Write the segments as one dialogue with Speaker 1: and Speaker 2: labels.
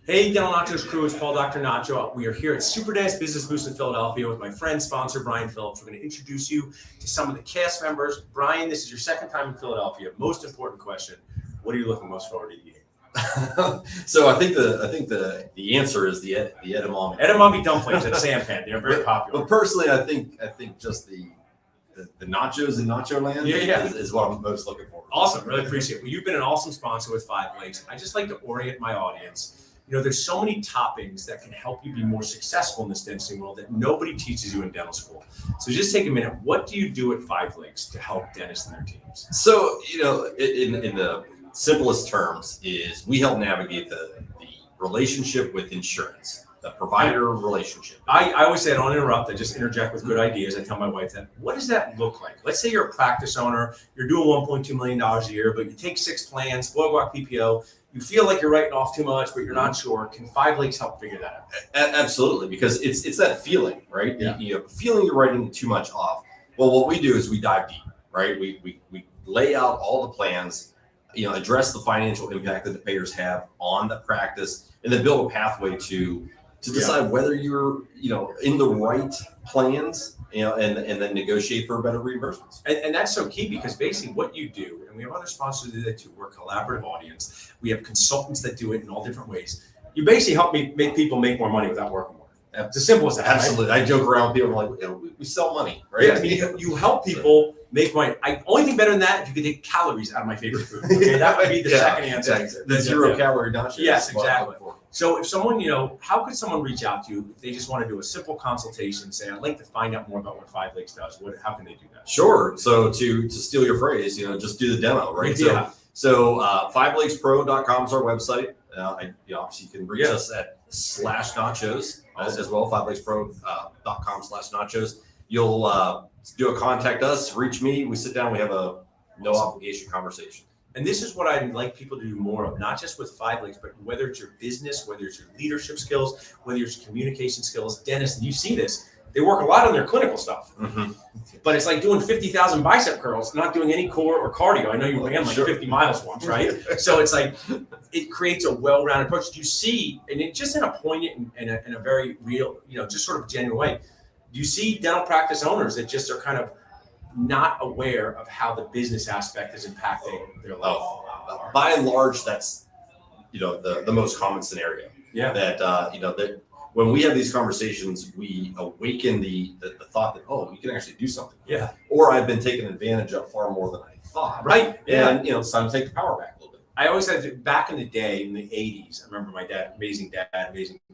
Speaker 1: Hey, Dental Nachos crew, it's Paul Dr. Nacho. We are here at Super Dentist Business Boost in Philadelphia with my friend, sponsor, Brian Phillips. We're going to introduce you to some of the cast members. Brian, this is your second time in Philadelphia. Most important question, what are you looking most forward to eating?
Speaker 2: So I think the answer is the edamame.
Speaker 1: Edamame dumplings at Sampan. They're very popular.
Speaker 2: But personally, I think just the nachos in Nacho Land is what I'm most looking for.
Speaker 1: Awesome, really appreciate it. Well, you've been an awesome sponsor with Five Lakes. I just like to orient my audience. You know, there's so many toppings that can help you be more successful in this dentistry world that nobody teaches you in dental school. So just take a minute. What do you do at Five Lakes to help dentists and their teams?
Speaker 2: So, in the simplest terms is we help navigate the relationship with insurance, the provider relationship.
Speaker 1: I always say I don't interrupt. I just interject with good ideas. I tell my wife that, what does that look like? Let's say you're a practice owner, you're doing $1.2 million a year, but you take 6 plans, boardwalk PPO, you feel like you're writing off too much, but you're not sure. Can Five Lakes help figure that out?
Speaker 2: Absolutely, because it's that feeling, right?
Speaker 1: Yeah.
Speaker 2: You have a feeling you're writing too much off. Well, what we do is we dive deep, right? We lay out all the plans, address the financial impact that the payers have on the practice, and then build a pathway to decide whether you're, in the right plans, and then negotiate for better reimbursements.
Speaker 1: And that's so key because basically what you do, and we have other sponsors that do that too, we're a collaborative audience. We have consultants that do it in all different ways. You basically help me make people make more money without working more. It's as simple as that.
Speaker 2: Absolutely. Right? I joke around with people like, we sell money, right?
Speaker 1: Yeah, I mean, you help people make money. Only thing better than that, if you could take calories out of my favorite food. Okay, that would be the second answer.
Speaker 2: Exactly. The 0 calorie nachos.
Speaker 1: Yes, exactly. So if someone, how could someone reach out to you if they just want to do a simple consultation, say, I'd like to find out more about what Five Lakes does? How can they do that?
Speaker 2: Sure. So to steal your phrase, just do the demo, right?
Speaker 1: Yeah.
Speaker 2: So 5lakespro.com is our website. Obviously you can reach us at /nachos as well, 5lakespro.com/nachos. You'll do a contact us, reach me. We sit down, we have a no obligation conversation.
Speaker 1: And this is what I'd like people to do more of, not just with Five Lakes, but whether it's your business, whether it's your leadership skills, whether it's communication skills, dentists, and you see this, they work a lot on their clinical stuff.
Speaker 2: Mm-hmm.
Speaker 1: But it's like doing 50,000 bicep curls, not doing any core or cardio. I know you ran like 50 miles once, right? So it's like, it creates a well-rounded approach. You see, and it just in a poignant and a very real, just sort of genuine way, you see dental practice owners that just are kind of not aware of how the business aspect is impacting their life.
Speaker 2: By and large, that's the most common scenario.
Speaker 1: Yeah.
Speaker 2: That when we have these conversations, we awaken the thought that you can actually do something.
Speaker 1: Yeah.
Speaker 2: Or I've been taken advantage of far more than I thought.
Speaker 1: Right.
Speaker 2: And it's time to take the power back a little bit.
Speaker 1: I always said back in the day, in the 80s, I remember my dad, amazing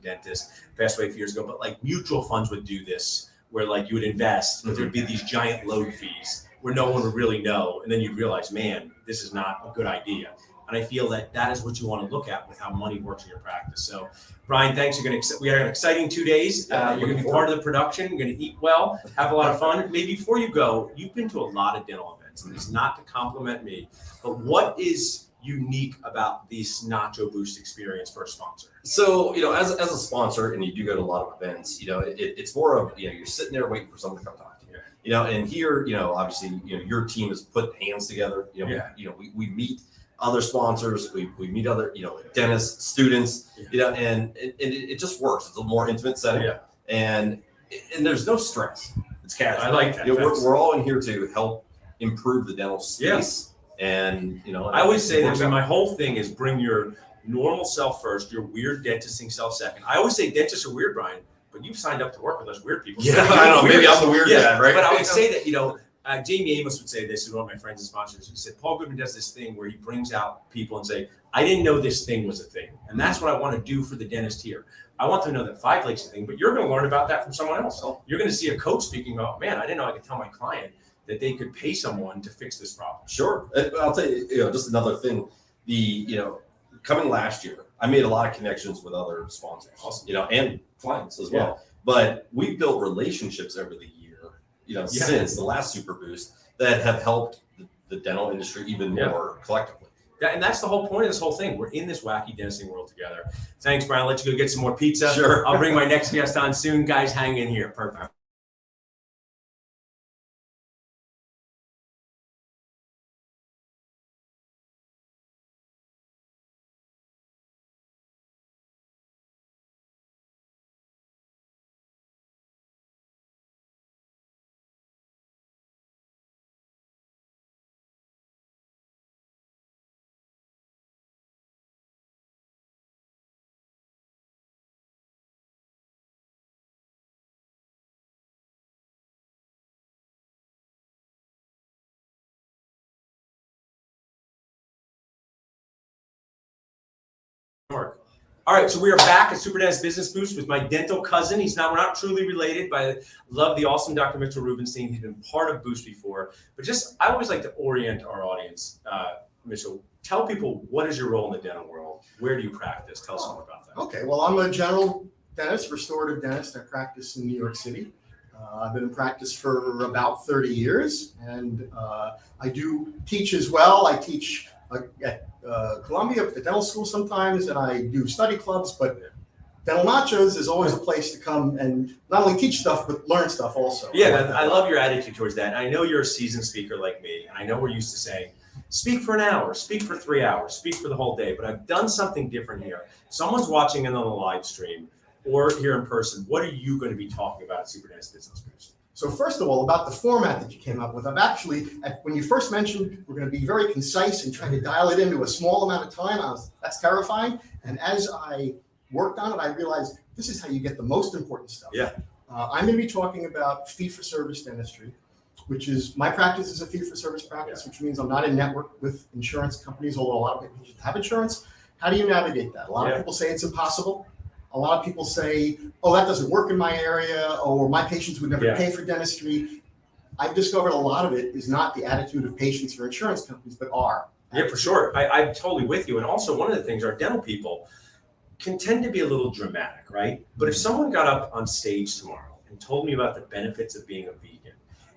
Speaker 1: dentist, passed away a few years ago, but like mutual funds would do this, where like you would invest, but there'd be these giant load fees where no one would really know. And then you'd realize, man, this is not a good idea. And I feel that is what you want to look at with how money works in your practice. So Brian, thanks. We had an exciting 2 days. You're going to be part of the production. You're going to eat well, have a lot of fun. Maybe before you go, you've been to a lot of dental events, and it's not to compliment me, but what is unique about this Nacho Boost experience for a sponsor?
Speaker 2: So, as a sponsor, and you do go to a lot of events, it's more of, you're sitting there waiting for someone to come talk to you. And here, obviously, your team has put hands together. We meet other sponsors, we meet other, dentists, students, and it just works. It's a more intimate setting.
Speaker 1: Yeah.
Speaker 2: And there's no stress. It's casual.
Speaker 1: I like that.
Speaker 2: We're all in here to help improve the dental space.
Speaker 1: Yeah.
Speaker 2: And
Speaker 1: I always say that my whole thing is bring your normal self first, your weird dentisting self second. I always say dentists are weird, Brian, but you've signed up to work with us weird people.
Speaker 2: Yeah, I don't know. Maybe I'm the weird guy, right?
Speaker 1: But I would say that, Jamie Amos would say this, who's one of my friends and sponsors. He said, Paul Goodman does this thing where he brings out people and say, I didn't know this thing was a thing. And that's what I want to do for the dentist here. I want them to know that Five Lakes is a thing, but you're going to learn about that from someone else. You're going to see a coach speaking about, man, I didn't know I could tell my client that they could pay someone to fix this problem.
Speaker 2: Sure. I'll tell you, just another thing, coming last year, I made a lot of connections with other sponsors, and clients as well. But we've built relationships over the year, since the last Super Boost that have helped the dental industry even more collectively.
Speaker 1: And that's the whole point of this whole thing. We're in this wacky dentistry world together. Thanks, Brian. I'll let you go get some more pizza.
Speaker 2: Sure.
Speaker 1: I'll bring my next guest on soon. Guys, hang in here. Perfect. York. All right, so we are back at Super Dentist Business Boost with my dental cousin. We're not truly related, but I love the awesome Dr. Mitchell Rubenstein. He's been part of Boost before. But I always like to orient our audience. Mitchell, tell people, what is your role in the dental world? Where do you practice? Tell us more about that.
Speaker 3: Okay, well, I'm a general dentist, restorative dentist. I practice in New York City. I've been in practice for about 30 years, and I do teach as well. I teach at Columbia, at the dental school sometimes, and I do study clubs, but Dental Nachos is always a place to come and not only teach stuff, but learn stuff also.
Speaker 1: Yeah, I love your attitude towards that. I know you're a seasoned speaker like me, and I know we're used to saying, speak for an hour, speak for 3 hours, speak for the whole day, but I've done something different here. Someone's watching in on the live stream or here in person. What are you going to be talking about at Super Dentist Business Boost?
Speaker 3: So first of all, about the format that you came up with, I've actually, when you first mentioned we're going to be very concise and trying to dial it into a small amount of time, that's terrifying. And as I worked on it, I realized this is how you get the most important stuff.
Speaker 1: Yeah.
Speaker 3: I'm going to be talking about fee-for-service dentistry, which is, my practice is a fee-for-service practice, which means I'm not in network with insurance companies, although a lot of people have insurance. How do you navigate that? A lot of people say it's impossible. A lot of people say, oh, that doesn't work in my area, or my patients would never pay for dentistry. I've discovered a lot of it is not the attitude of patients or insurance companies, but our.
Speaker 1: Yeah, for sure. I'm totally with you. And also, one of the things, our dental people can tend to be a little dramatic, right? But if someone got up on stage tomorrow and told me about the benefits of being a vegan,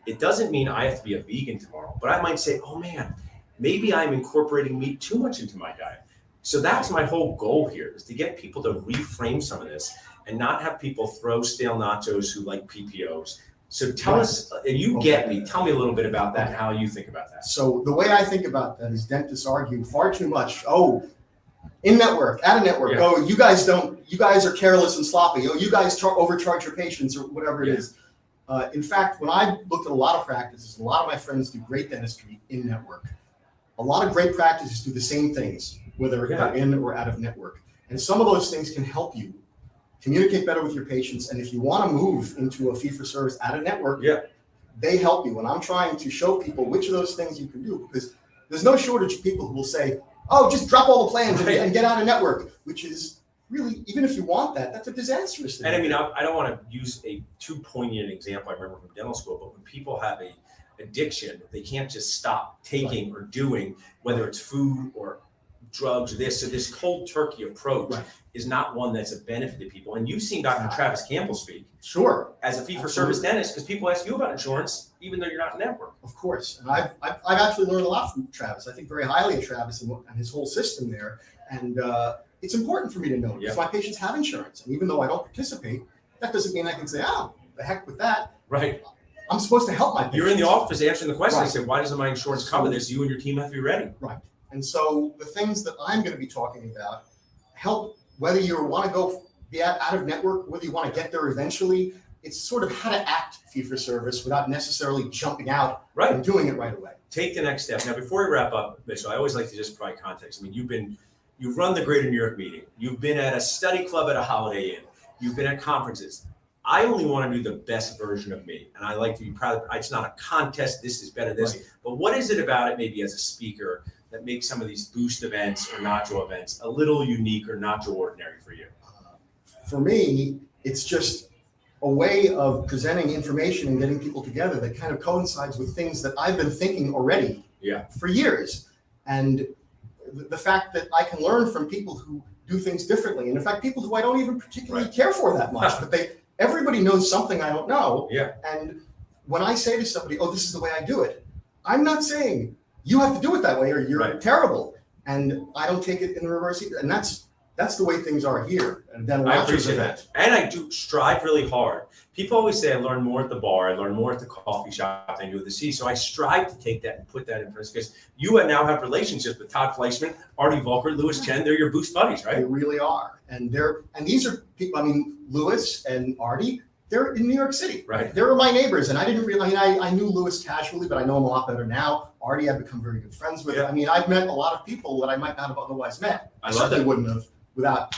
Speaker 1: it doesn't mean I have to be a vegan tomorrow, but I might say, oh man, maybe I'm incorporating meat too much into my diet. So that's my whole goal here, is to get people to reframe some of this and not have people throw stale nachos who like PPOs. So tell us, and you get me, tell me a little bit about that and how you think about that.
Speaker 3: So the way I think about that is dentists argue far too much. Oh, in network, out of network.
Speaker 1: Yeah.
Speaker 3: Oh, you guys are careless and sloppy. Oh, you guys overcharge your patients or whatever it is. In fact, when I looked at a lot of practices, a lot of my friends do great dentistry in network. A lot of great practices do the same things, whether they're in or out of network. And some of those things can help you communicate better with your patients. And if you want to move into a fee-for-service out of network, they help you. And I'm trying to show people which of those things you can do, because there's no shortage of people who will say, oh, just drop all the plans and get out of network, which is really, even if you want that, that's a disastrous thing.
Speaker 1: And I mean, I don't want to use a too poignant example I remember from dental school, but when people have a addiction, they can't just stop taking or doing, whether it's food or drugs or this. So this cold turkey approach is not one that's a benefit to people. And you've seen Dr. Travis Campbell speak.
Speaker 3: Sure.
Speaker 1: As a fee-for-service dentist, because people ask you about insurance, even though you're not in network.
Speaker 3: Of course. And I've actually learned a lot from Travis. I think very highly of Travis and his whole system there. And it's important for me to know because my patients have insurance. And even though I don't participate, that doesn't mean I can say, oh, the heck with that.
Speaker 1: Right.
Speaker 3: I'm supposed to help my patients.
Speaker 1: You're in the office answering the question. I said, why doesn't my insurance cover this? You and your team have to be ready.
Speaker 3: Right. And so the things that I'm going to be talking about help, whether you want to go be out of network, whether you want to get there eventually. It's sort of how to act fee-for-service without necessarily jumping out and doing it right away.
Speaker 1: Take the next step. Now, before we wrap up, Mitchell, I always like to just provide context. I mean, you've run the Greater New York meeting. You've been at a study club at a Holiday Inn. You've been at conferences. I only want to do the best version of me. And I like to be proud of it. It's not a contest. This is better than this. But what is it about it, maybe as a speaker, that makes some of these Boost events or Nacho events a little unique or Nacho ordinary for you?
Speaker 3: For me, it's just a way of presenting information and getting people together that kind of coincides with things that I've been thinking already for years. And the fact that I can learn from people who do things differently. And in fact, people who I don't even particularly care for that much, but everybody knows something I don't know. And when I say to somebody, oh, this is the way I do it, I'm not saying you have to do it that way or you're terrible. And I don't take it in the reverse either. And that's the way things are here. And then
Speaker 1: I appreciate that. And I do strive really hard. People always say I learn more at the bar, I learn more at the coffee shop than I do at the sea. So I strive to take that and put that in place because you now have relationships with Todd Fleischman, Artie Volker, Louis Chen. They're your Boost buddies, right?
Speaker 3: They really are. And these are people, I mean, Louis and Artie, they're in New York City.
Speaker 1: Right.
Speaker 3: They were my neighbors. And I didn't realize, I knew Louis casually, but I know him a lot better now. Artie, I've become very good friends with. I mean, I've met a lot of people that I might not have otherwise met. I certainly wouldn't have without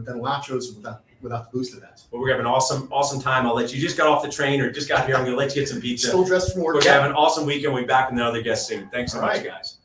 Speaker 3: Dental Nachos, without the Boost events.
Speaker 1: Well, we're having an awesome time. I'll let you just got off the train or just got here. I'm going to let you get some pizza.
Speaker 3: Still dressed for work.
Speaker 1: We're having an awesome weekend. We'll be back with another guest soon. Thanks so much, guys.